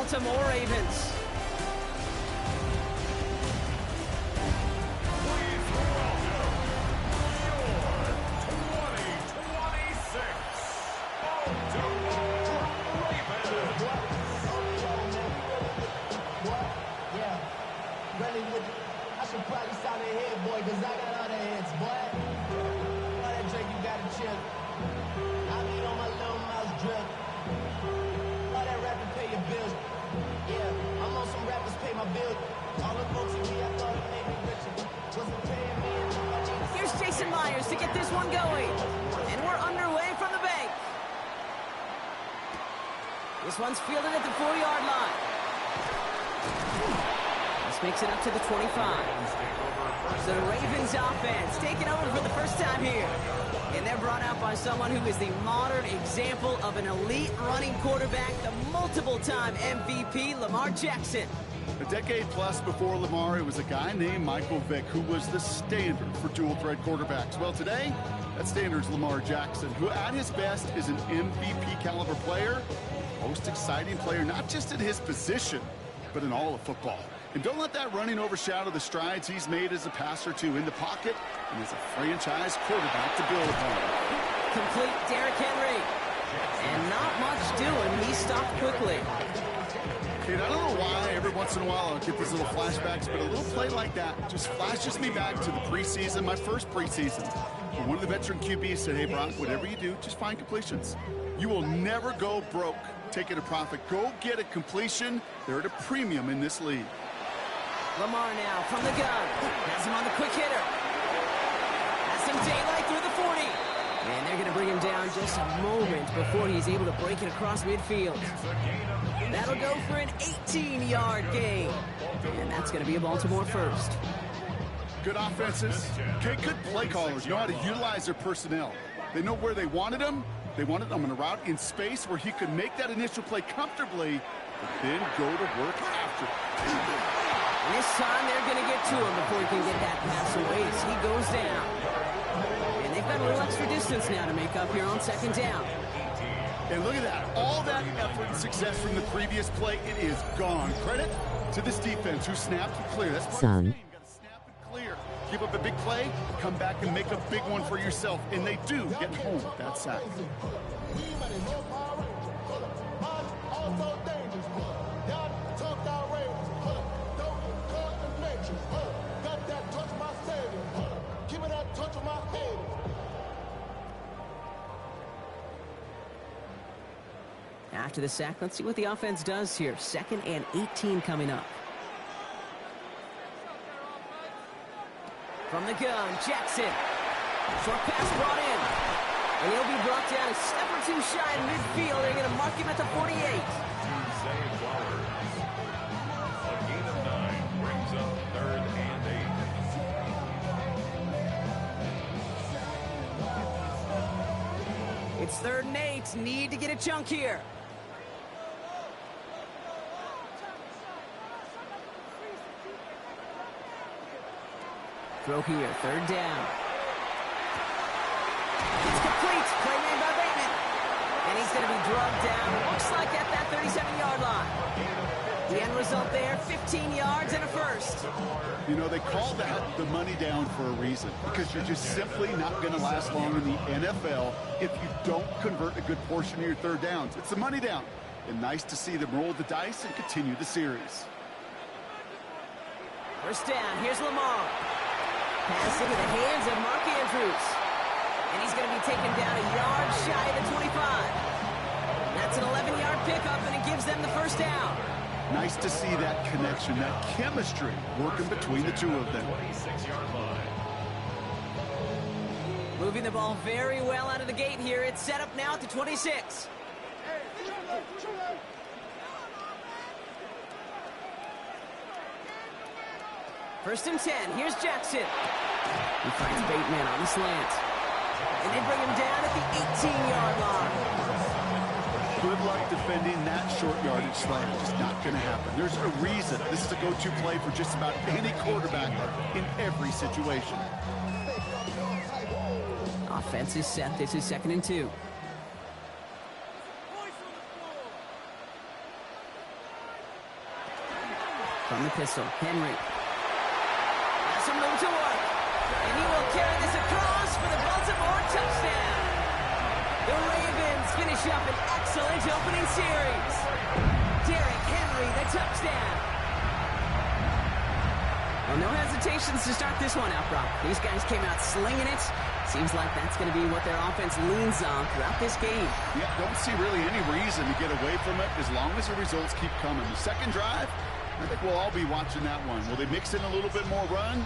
Baltimore Ravens. I should probably sound a head, boy, because I got other heads, boy. All that drink, you got to chill. I mean, on my little mouse drip. All that rapping, pay your bills. Yeah, I'm on some rappers, pay my bills. All the folks in me, I thought it made me richer. Wasn't paying me enough, I need. Here's Jason Myers to get this one going. And we're underway from the bank. This one's fielded at the 4-yard line. Makes it up to the 25. So the Ravens offense taking over for the first time here. And they're brought out by someone who is the modern example of an elite running quarterback, the multiple-time MVP, Lamar Jackson. A decade plus before Lamar, it was a guy named Michael Vick who was the standard for dual-threat quarterbacks. Well, today, that standard is Lamar Jackson, who at his best is an MVP-caliber player, most exciting player, not just at his position, but in all of football. And don't let that running overshadow the strides he's made as a passer, too, in the pocket and as a franchise quarterback to build upon. Complete Derrick Henry. And not much doing. He stopped quickly. Kate, I don't know why every once in a while I'll get these little flashbacks, but a little play like that just flashes me back to the preseason, my first preseason. And one of the veteran QBs said, hey, Brock, whatever you do, just find completions. You will never go broke taking a profit. Go get a completion. They're at a premium in this league. Lamar now from the gun. Has him on the quick hitter. Has some daylight through the 40. And they're going to bring him down just a moment before he's able to break it across midfield. That'll go for an 18-yard gain. And that's going to be a Baltimore first. Good offenses. Okay, good play callers know how to utilize their personnel. They know where they wanted him. They wanted him on a route in space where he could make that initial play comfortably, but then go to work after. And this time they're going to get to him before he can get that pass away as he goes down. And they've got a little extra distance now to make up here on second down. And look at that. All that effort and success from the previous play, it is gone. Credit to this defense who snapped and clear. That's part of the game. You got to snap and clear. Give up a big play, come back and make a big one for yourself. And they do get home with that sack. After the sack, let's see what the offense does here. 2nd and 18 coming up. From the gun, Jackson. Short pass brought in. And he'll be brought down a step or two shy in midfield. They're going to mark him at the 48. A gain of 9 brings up 3rd and 8. It's 3rd and 8. Need to get a chunk here. Throw here, 3rd down. It's complete. Play made by Bateman. And he's going to be drugged down. Looks like at that 37-yard line. The end result there, 15 yards and a first. You know, they call that the money down for a reason, because you're just simply not going to last long in the NFL if you don't convert a good portion of your 3rd downs. It's the money down. And nice to see them roll the dice and continue the series. First down, here's Lamar. Pass into the hands of Mark Andrews. And he's going to be taken down a yard shy of the 25. That's an 11-yard pickup, and it gives them the first down. Nice to see that connection, that chemistry working between the two of them. 26-yard line. Moving the ball very well out of the gate here. It's set up now at the 26. First and 10. Here's Jackson. He finds Bateman on the slant. And they bring him down at the 18-yard line. Good luck defending that short yardage slant. Just not going to happen. There's a reason. This is a go-to play for just about any quarterback in every situation. Offense is set. This is 2nd and 2. From the pistol, Henry. Has some move to work. And he will carry this across for the Baltimore touchdown. The Ravens finish up an excellent opening series. Derrick Henry, the touchdown. Well, no hesitations to start this one out, Brock. These guys came out slinging it. Seems like that's going to be what their offense leans on throughout this game. Yeah, don't see really any reason to get away from it as long as the results keep coming. The second drive, I think we'll all be watching that one. Will they mix in a little bit more run?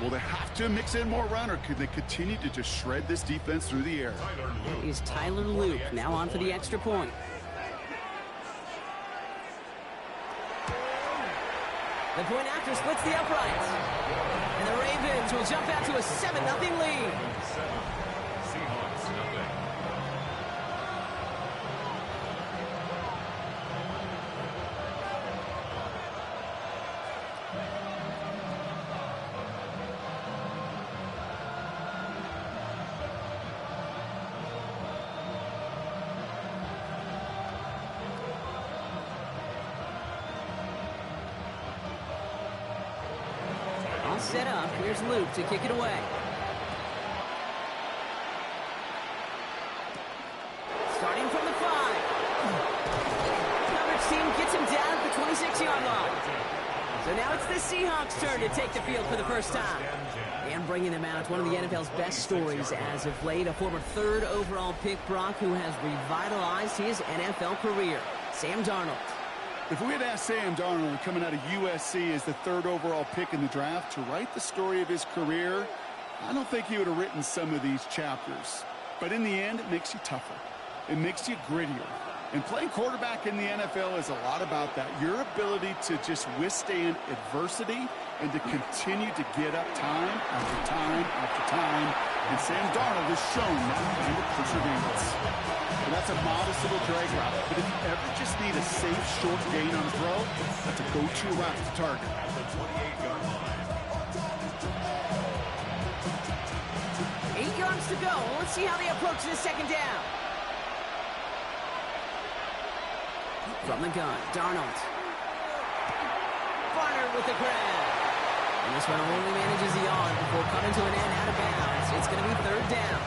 Will they have to mix in more run, or could they continue to just shred this defense through the air? That is Tyler Luke now on for the extra point. The point after splits the uprights. And the Ravens will jump out to a 7-0 lead. Seahawks, nothing. All set up. Here's Luke to kick it away. Starting from the 5. Coverage team gets him down at the 26-yard line. So now it's the Seahawks' turn to take the field for the first time. And bringing them out, one of the NFL's best stories as of late, a former 3rd overall pick, Brock, who has revitalized his NFL career, Sam Darnold. If we had asked Sam Darnold, coming out of USC as the 3rd overall pick in the draft, to write the story of his career, I don't think he would have written some of these chapters. But in the end, it makes you tougher. It makes you grittier. And playing quarterback in the NFL is a lot about that. Your ability to just withstand adversity and to continue to get up time after time after time. And Sam Darnold has shown that kind of perseverance. And that's a modest little drag route. But if you ever just need a safe, short gain on a throw, that's a go-to route to target. At the 28-yard line. 8 yards to go. Let's see how they approach this second down. From the gun, Darnold. Barnard with the grab. And this one only manages the arm before coming to an end out of bounds. It's going to be 3rd down.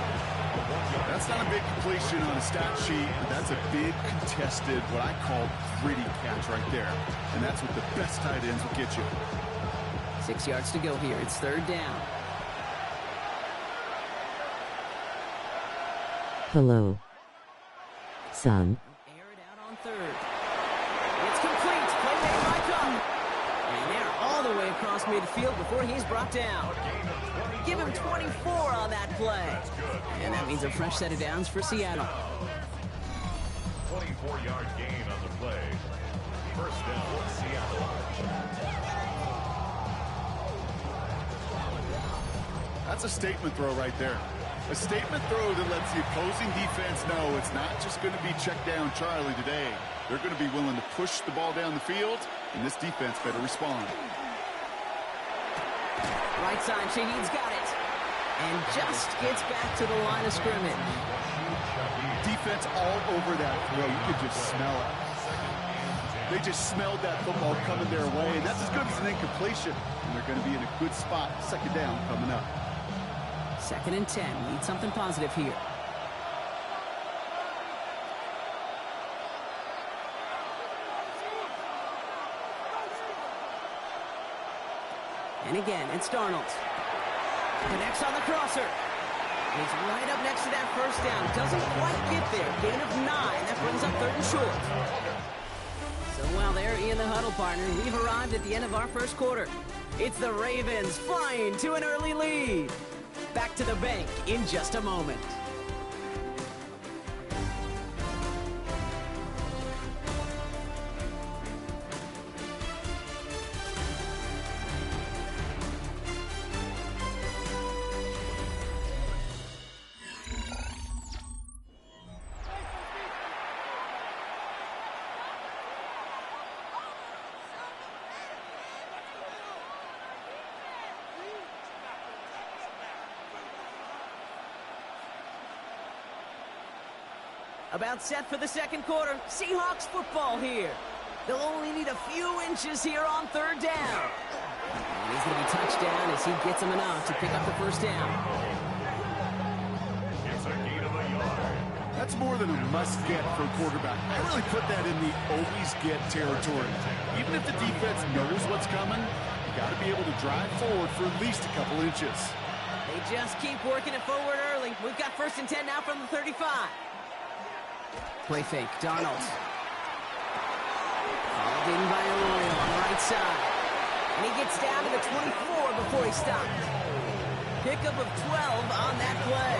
That's not a big completion on a stat sheet, but that's a big contested, what I call gritty catch right there. And that's what the best tight ends will get you. 6 yards to go here. It's 3rd down. Hello, son. Air it out on 3rd. It's complete. Play made by Cook. And they're all the way across midfield before he's brought down. Give him 24 on that play. And that means a fresh set of downs for Seattle. 24-yard gain on the play. First down, Seattle. That's a statement throw right there. A statement throw that lets the opposing defense know it's not just going to be check down Charlie today. They're going to be willing to push the ball down the field, and this defense better respond. Right side, Shaheed's got it. And just gets back to the line of scrimmage. Defense all over that throw. You could just smell it. They just smelled that football coming their way, and that's as good as an incompletion. And they're going to be in a good spot. Second down coming up. 2nd and 10. Need something positive here. And again, it's Darnold. Connects on the crosser. He's right up next to that first down. Doesn't quite get there. Gain of 9. That brings up 3rd and short. So while they're in the huddle, partner, we've arrived at the end of our first quarter. It's the Ravens flying to an early lead. Back to the bank in just a moment. About set for the second quarter. Seahawks football here. They'll only need a few inches here on third down. And he's going to be touched down as he gets him enough to pick up the first down. It's a gain of a yard. That's more than a must-get for a quarterback. I really put that in the always-get territory. Even if the defense knows what's coming, you got to be able to drive forward for at least a couple inches. They just keep working it forward early. We've got 1st and 10 now from the 35. Play fake, Darnold. Called in by Arroyo on the right side. And he gets down to the 24 before he stops. Pickup of 12 on that play.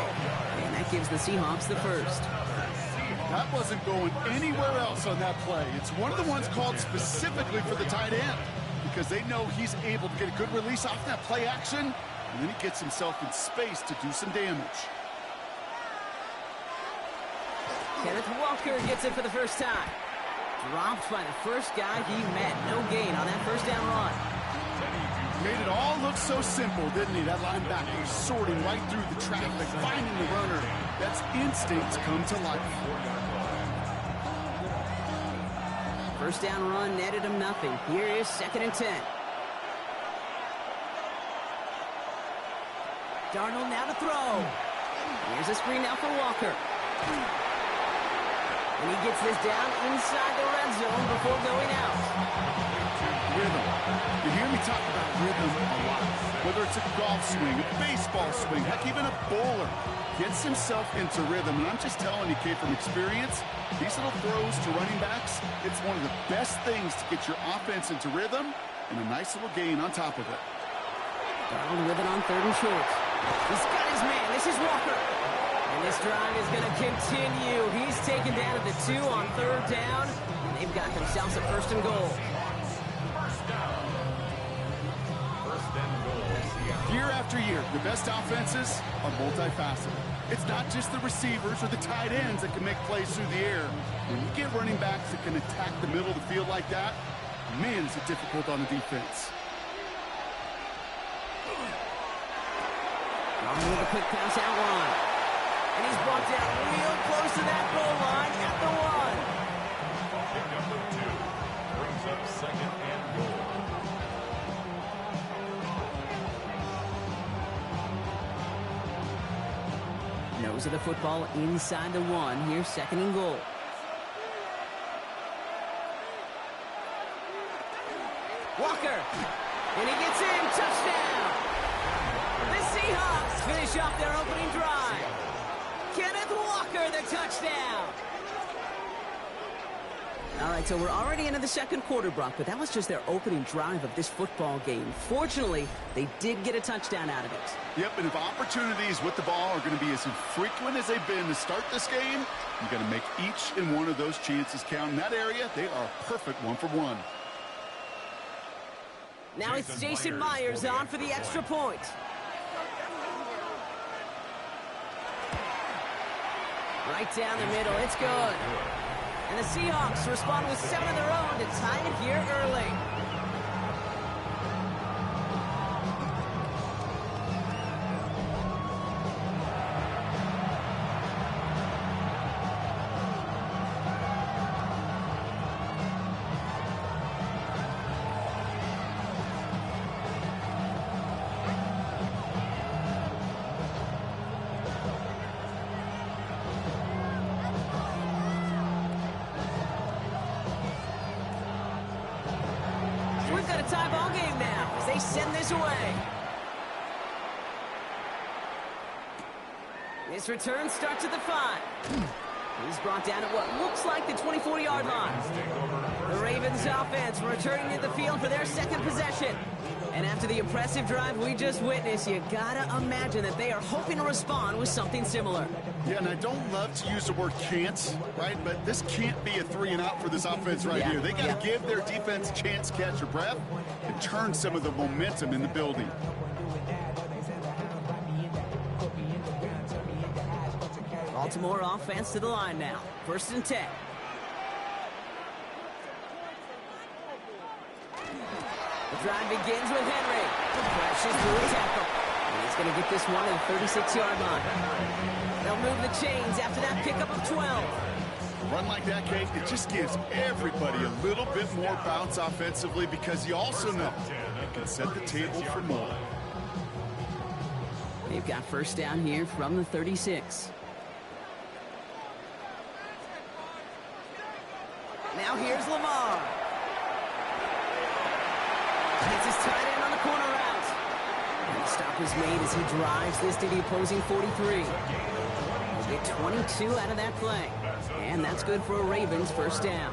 And that gives the Seahawks the first. That wasn't going anywhere else on that play. It's one of the ones called specifically for the tight end because they know he's able to get a good release off that play action, and then he gets himself in space to do some damage. Kenneth Walker gets it for the first time. Dropped by the first guy he met. No gain on that first down run. Made it all look so simple, didn't he? That linebacker sorting right through the traffic, finding the runner. That's instincts come to life. First down run netted him nothing. Here is 2nd and 10. Darnold now to throw. Here's a screen now for Walker. And he gets this down inside the red zone before going out. Rhythm. You hear me talk about rhythm a lot. Whether it's a golf swing, a baseball swing, heck, even a bowler. Gets himself into rhythm. And I'm just telling you, kid, from experience, these little throws to running backs, it's one of the best things to get your offense into rhythm and a nice little gain on top of it. Darnold with it on 3rd and short. He's got his man. This is Walker. And this drive is going to continue. He's taken down at the 2 on 3rd down. And they've got themselves a 1st and goal. Year after year, the best offenses are multifaceted. It's not just the receivers or the tight ends that can make plays through the air. When you get running backs that can attack the middle of the field like that, man, is it difficult on the defense. Darnold with a quick pass out wide. And he's brought down real close to that goal line at the 1. Pickup of 2 brings up 2nd and goal. Nose of the football inside the 1. Here's 2nd and goal. Walker. And he gets in. Touchdown. The Seahawks finish off their opening drive. Kenneth Walker, the touchdown. All right, so we're already into the 2nd quarter, Brock, but that was just their opening drive of this football game. Fortunately, they did get a touchdown out of it. Yep, and if opportunities with the ball are going to be as infrequent as they've been to start this game, you got to make each and one of those chances count. In that area, they are a perfect 1-for-1. Now it's Jason Myers on for the extra point. Right down the middle, it's good. And the Seahawks respond with 7 of their own to tie it here early. We've got a tie ball game now as they send this away. This return starts at the 5. He's brought down at what looks like the 24-yard line. The Ravens offense returning to the field for their 2nd possession. And after the impressive drive we just witnessed, you gotta imagine that they are hoping to respond with something similar. Yeah, and I don't love to use the word can't, right? But this can't be a 3-and-out for this offense right here. They got to give their defense a chance to catch their breath and turn some of the momentum in the building. Baltimore offense to the line now. 1st and 10. The drive begins with Henry. Crashes through a tackle. And he's going to get this one at the 36-yard line. They'll move the chains after that pickup of 12. Run like that, Kate, it just gives everybody a little bit more bounce offensively because you also know it can set the table for more. They've got first down here from the 36. Now here's Lamar. Gets his tight end on the corner route. And the stop is made as he drives this to the opposing 43. We'll get 22 out of that play. And that's good for a Ravens first down.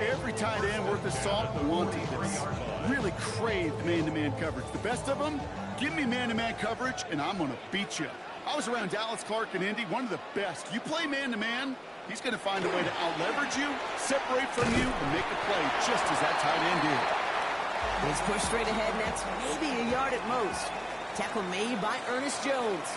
Every tight end worth his salt wanted this. Really craved man-to-man coverage. The best of them, give me man-to-man coverage, and I'm going to beat you. I was around Dallas Clark and Indy, one of the best. You play man-to-man, he's going to find a way to out-leverage you, separate from you, and make a play just as that tight end did. He's pushed straight ahead, and that's maybe a yard at most. Tackle made by Ernest Jones.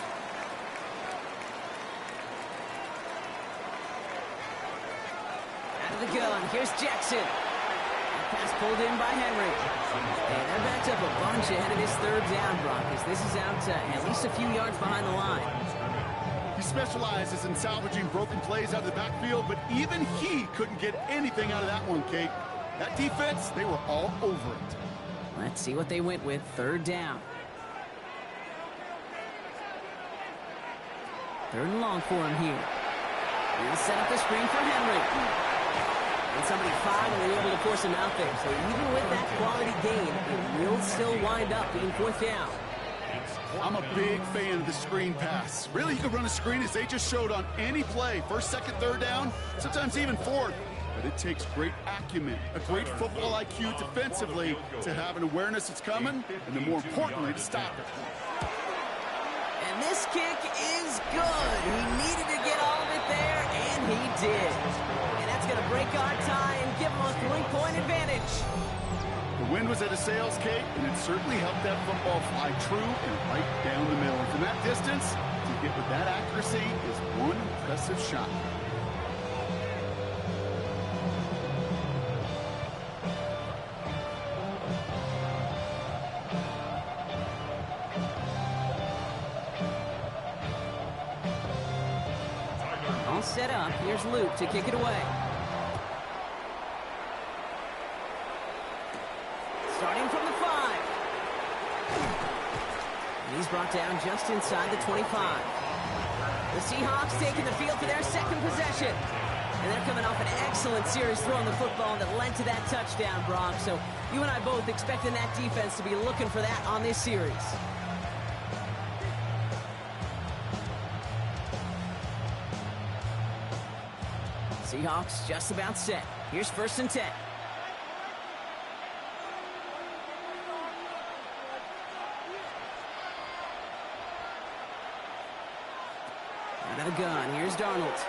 Out of the gun, here's Jackson. Pass pulled in by Henry. And they're backed up a bunch ahead of this third down, Brock, as this is out at least a few yards behind the line. He specializes in salvaging broken plays out of the backfield, but even he couldn't get anything out of that one, Kate. That defense, they were all over it. Let's see what they went with. Third down. Third and long for him here. He'll set up the screen for Henry. And somebody finally able to force him out there. So even with that quality gain, it will still wind up being fourth down. I'm a big fan of the screen pass. Really, you can run a screen as they just showed on any play. First, second, third down, sometimes even fourth. But it takes great acumen, a great football IQ defensively to have an awareness it's coming, and then more importantly, to stop it. And this kick is good. He needed to get all of it there, and he did. And that's going to break our tie and give him a 3-point advantage. The wind was at a sails, Kate, and it certainly helped that football fly true and right down the middle. And from that distance, to get with that accuracy is one impressive shot. All set up. Here's Luke to kick it away. Starting from the 5. And he's brought down just inside the 25. The Seahawks taking the field for their second possession. And they're coming off an excellent series throwing the football that led to that touchdown, Brock. So you and I both expecting that defense to be looking for that on this series. Seahawks just about set. Here's first and 10. Out of the gun, here's Darnold.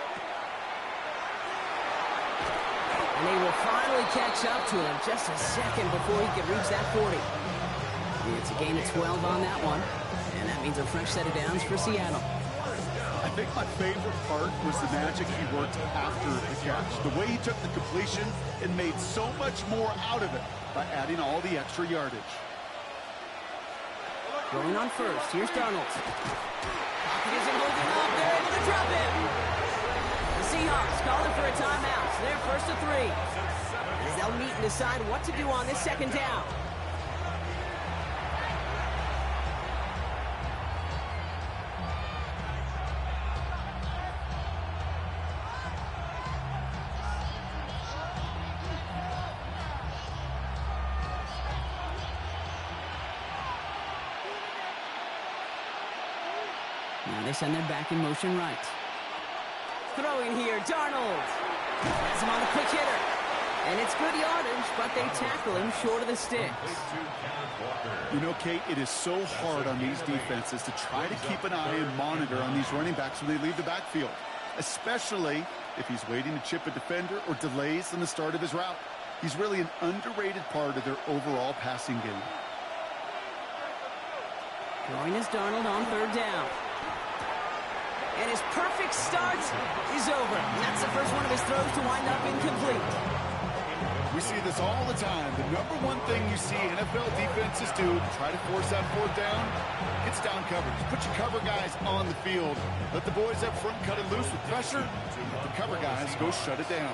And they will finally catch up to him just a second before he can reach that 40. It's a gain of 12 on that one. And that means a fresh set of downs for Seattle. I think my favorite part was the magic he worked after the catch. The way he took the completion and made so much more out of it by adding all the extra yardage. Going on first, here's Darnold. Pocket isn't holding up, they're able to drop him. The Seahawks calling for a timeout, so they're first to 3. As they'll meet and decide what to do on this second down. Now they send their back in motion right. Throwing here, Darnold. Has him on the quick hitter. And it's good yardage, but they tackle him short of the sticks. You know, Kate, it is so hard on these defenses to try to keep an eye and monitor on these running backs when they leave the backfield, especially if he's waiting to chip a defender or delays in the start of his route. He's really an underrated part of their overall passing game. Throwing is Darnold on third down. And his perfect start is over. And that's the first one of his throws to wind up incomplete. We see this all the time. The number one thing you see NFL defenses do to try to force that fourth down, it's down coverage. Put your cover guys on the field. Let the boys up front cut it loose with pressure. Let the cover guys go shut it down.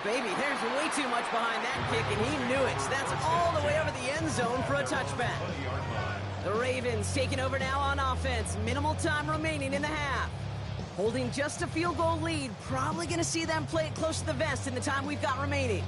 Baby, there's way too much behind that kick, and he knew it. That's all the way over the end zone for a touchback. The Ravens taking over now on offense. Minimal time remaining in the half. Holding just a field goal lead. Probably going to see them play it close to the vest in the time we've got remaining.